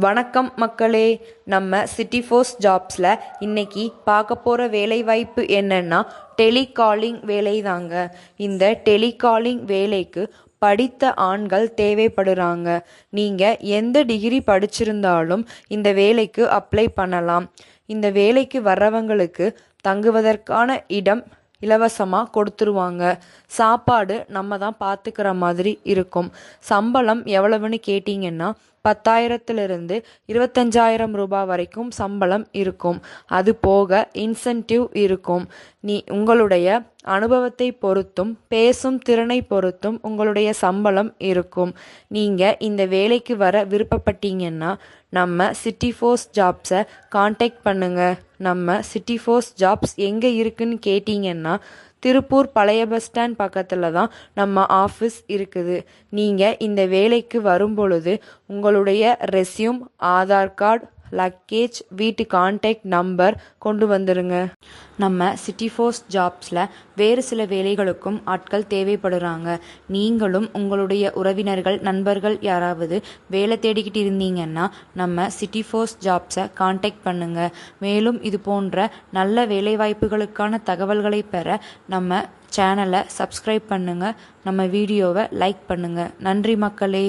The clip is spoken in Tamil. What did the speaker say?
வணக்கம் மக்களே. நம்ம சிட்டி ஃபோர்ஸ் ஜாப்ஸில் இன்னைக்கு பார்க்க போகிற வேலைவாய்ப்பு என்னன்னா டெலிகாலிங் வேலை தாங்க. இந்த டெலிகாலிங் வேலைக்கு படித்த ஆண்கள் தேவைப்படுறாங்க. நீங்கள் எந்த டிகிரி படிச்சிருந்தாலும் இந்த வேலைக்கு அப்ளை பண்ணலாம். இந்த வேலைக்கு வர்றவங்களுக்கு தங்குவதற்கான இடம் இலவசமாக கொடுத்துருவாங்க. சாப்பாடு நம்ம தான் பார்த்துக்கிற மாதிரி இருக்கும். சம்பளம் எவ்வளவுன்னு கேட்டிங்கன்னா 10,000 25,000 ரூபாய் வரைக்கும் சம்பளம் இருக்கும். அது போக இன்சென்டிவ் இருக்கும். உங்களுடைய அனுபவத்தை பொறுத்தும் பேசும் திறனை பொறுத்தும் உங்களுடைய சம்பளம் இருக்கும். நீங்கள் இந்த வேலைக்கு வர விருப்பப்பட்டீங்கன்னா நம்ம சிட்டி ஃபோர்ஸ் ஜாப்ஸை காண்டாக்ட் பண்ணுங்கள். நம்ம சிட்டி ஃபோர்ஸ் ஜாப்ஸ் எங்கே இருக்குன்னு கேட்டிங்கன்னா திருப்பூர் பழைய பஸ் ஸ்டாண்ட் பக்கத்தில் தான் நம்ம ஆஃபீஸ் இருக்குது. நீங்கள் இந்த வேலைக்கு வரும்பொழுது உங்களுடைய ரெஸ்யூம், ஆதார் கார்டு, லக்கேஜ், வீட்டு கான்டாக்ட் நம்பர் கொண்டு வந்துடுங்க. நம்ம சிட்டி ஃபோர்ஸ் ஜாப்ஸில் வேறு சில வேலைகளுக்கும் ஆட்கள் தேவைப்படுறாங்க. நீங்களும் உங்களுடைய உறவினர்கள், நண்பர்கள் யாராவது வேலை தேடிக்கிட்டு இருந்தீங்கன்னா நம்ம சிட்டி ஃபோர்ஸ் ஜாப்ஸை காண்டாக்ட் பண்ணுங்கள். மேலும் இது போன்ற நல்ல வேலைவாய்ப்புகளுக்கான தகவல்களை பெற நம்ம சேனலை சப்ஸ்கிரைப் பண்ணுங்கள். நம்ம வீடியோவை லைக் பண்ணுங்கள். நன்றி மக்களே.